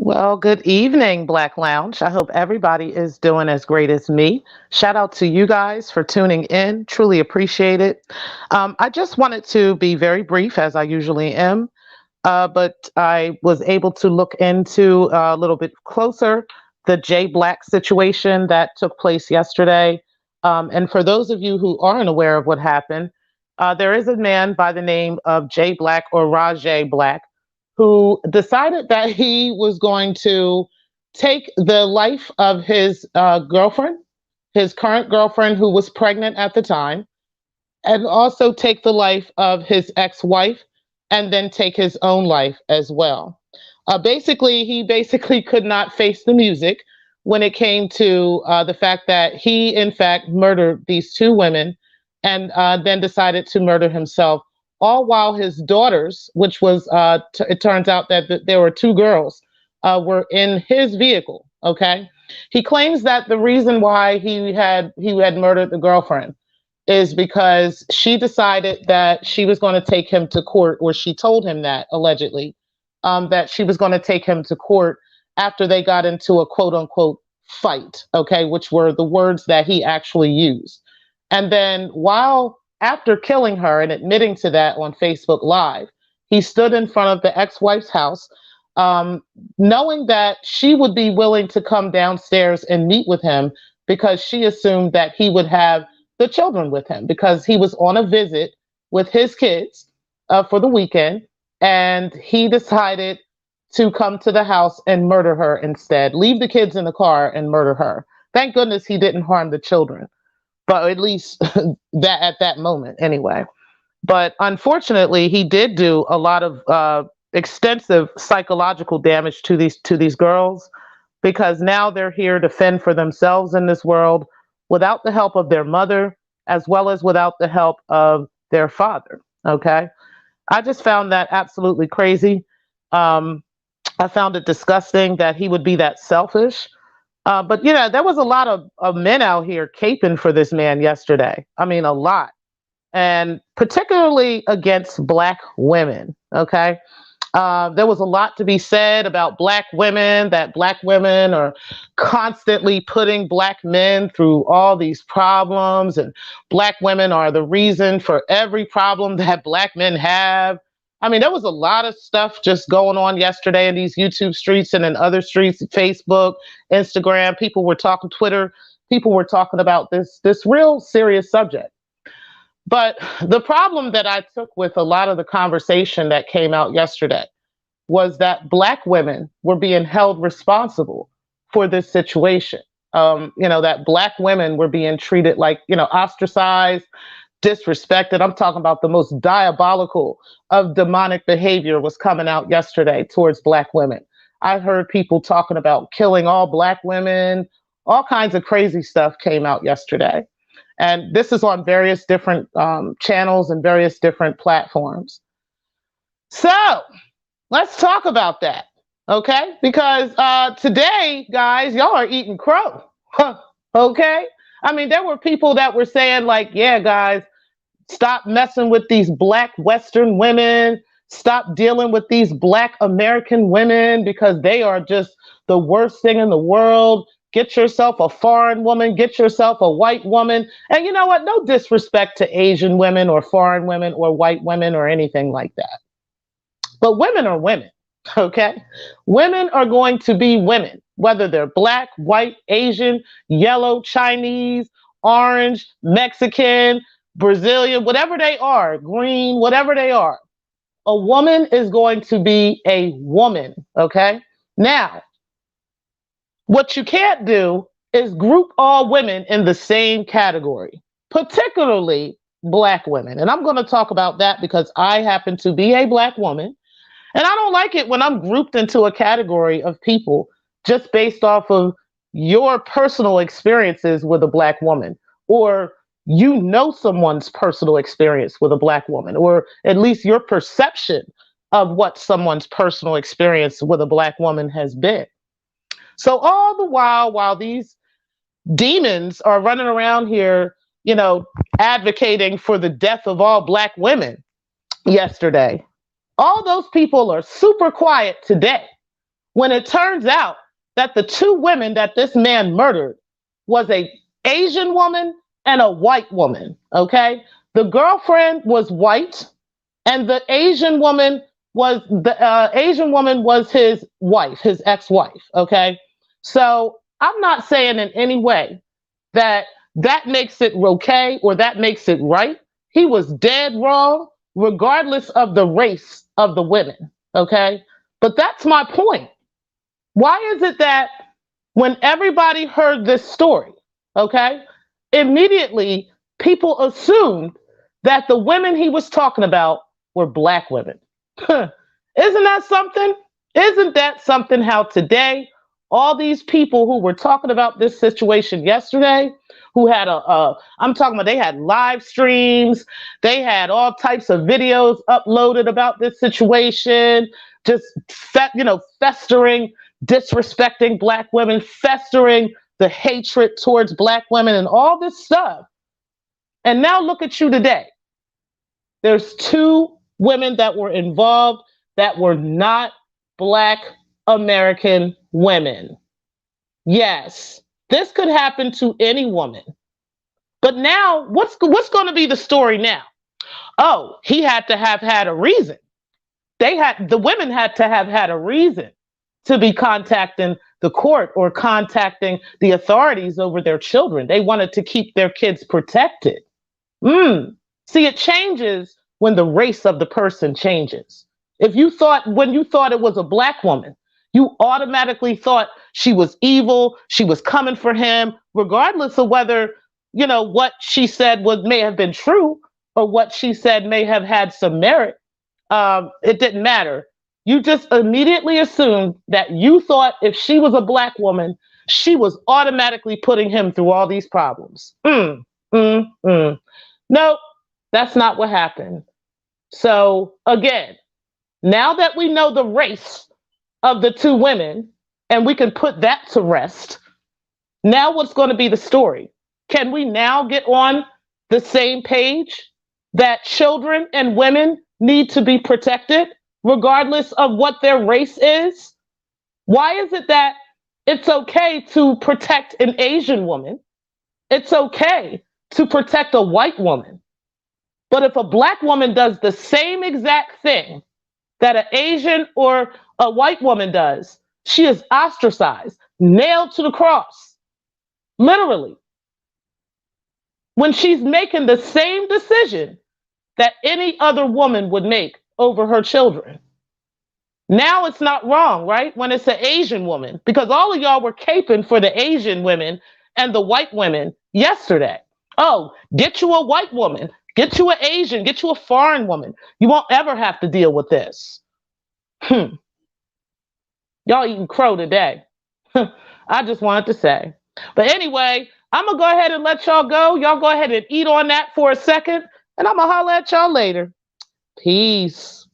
Well, good evening, Black Lounge. I hope everybody is doing as great as me. Shout out to you guys for tuning in. Truly appreciate it. I just wanted to be very brief, as I usually am, but I was able to look into a little bit closer the Jay Black situation that took place yesterday. And for those of you who aren't aware of what happened, there is a man by the name of Jay Black or Rajay Black who decided that he was going to take the life of his girlfriend, his current girlfriend who was pregnant at the time, and also take the life of his ex-wife and then take his own life as well. He basically could not face the music when it came to the fact that he, in fact, murdered these two women and then decided to murder himself, all while his daughters, which was, it turns out that there were two girls, were in his vehicle. Okay. He claims that the reason why he had murdered the girlfriend is because she decided that she was going to take him to court, or she told him that allegedly, that she was going to take him to court after they got into a quote unquote fight, okay, which were the words that he actually used. And then while after killing her and admitting to that on Facebook Live, he stood in front of the ex wife's house, um, knowing that she would be willing to come downstairs and meet with him because she assumed that he would have the children with him because he was on a visit with his kids for the weekend, and he decided to come to the house and murder her instead. Leave the kids in the car and murder her. Thank goodness he didn't harm the children, but at least that at that moment anyway. But unfortunately, he did do a lot of extensive psychological damage to these girls because now they're here to fend for themselves in this world without the help of their mother, as well as without the help of their father. Okay. I just found that absolutely crazy. Um, I found it disgusting that he would be that selfish. But, there was a lot of men out here caping for this man yesterday. I mean, a lot. And particularly against Black women. Okay. There was a lot to be said about Black women, that Black women are constantly putting Black men through all these problems, and Black women are the reason for every problem that Black men have. I mean, there was a lot of stuff just going on yesterday in these YouTube streets and in other streets, Facebook, Instagram. People were talking, Twitter. People were talking about this real serious subject. But the problem that I took with a lot of the conversation that came out yesterday was that Black women were being held responsible for this situation. That Black women were being treated like, ostracized, disrespected. I'm talking about the most diabolical of demonic behavior was coming out yesterday towards Black women. I heard people talking about killing all Black women. All kinds of crazy stuff came out yesterday. And this is on various different channels and various different platforms. So let's talk about that. Okay. Because today, guys, y'all are eating crow. Okay. I mean, there were people that were saying, like, yeah, guys, stop messing with these Black Western women. Stop dealing with these Black American women because they are just the worst thing in the world. Get yourself a foreign woman, get yourself a white woman. And you know what? No disrespect to Asian women or foreign women or white women or anything like that. But women are women, okay? Women are going to be women, whether they're Black, white, Asian, yellow, Chinese, orange, Mexican, Brazilian, whatever they are, green, whatever they are. A woman is going to be a woman, okay? Now, what you can't do is group all women in the same category, particularly Black women. And I'm going to talk about that because I happen to be a Black woman. And I don't like it when I'm grouped into a category of people just based off of your personal experiences with a Black woman, or someone's personal experience with a Black woman, or at least your perception of what someone's personal experience with a Black woman has been. So all the while these demons are running around here, advocating for the death of all Black women yesterday, all those people are super quiet today when it turns out that the two women that this man murdered was a Asian woman and a white woman, okay? The girlfriend was white and the Asian woman was his wife, his ex-wife, okay? So I'm not saying in any way that that makes it okay or that makes it right. He was dead wrong, regardless of the race of the women, okay? But that's my point. Why is it that when everybody heard this story, okay, immediately people assumed that the women he was talking about were black women? Isn't that something? Isn't that something how today all these people who were talking about this situation yesterday, who had I'm talking about, they had live streams, they had all types of videos uploaded about this situation, just festering, disrespecting black women, festering the hatred towards black women and all this stuff. And now look at you today. There's two women that were involved that were not black American women. Yes, this could happen to any woman. But now, what's going to be the story now? Oh, he had to have had a reason. The women had to have had a reason to be contacting the court or contacting the authorities over their children. They wanted to keep their kids protected. See, it changes when the race of the person changes. When you thought it was a black woman, you automatically thought she was evil, she was coming for him, regardless of whether, what she said may have been true or what she said may have had some merit. It didn't matter. You just immediately assumed that you thought if she was a black woman, she was automatically putting him through all these problems. Nope, that's not what happened. So again, now that we know the race of the two women and we can put that to rest, now what's going to be the story? Can we now get on the same page that children and women need to be protected regardless of what their race is? Why is it that it's okay to protect an Asian woman? It's okay to protect a white woman. But if a black woman does the same exact thing that an Asian or a white woman does, she is ostracized, nailed to the cross, literally, when she's making the same decision that any other woman would make over her children. Now it's not wrong, right? When it's an Asian woman, because all of y'all were caping for the Asian women and the white women yesterday. Oh, get you a white woman, get you an Asian, get you a foreign woman. You won't ever have to deal with this. Y'all eating crow today. I just wanted to say. But anyway, I'm going to go ahead and let y'all go. Y'all go ahead and eat on that for a second, and I'm going to holler at y'all later. Peace.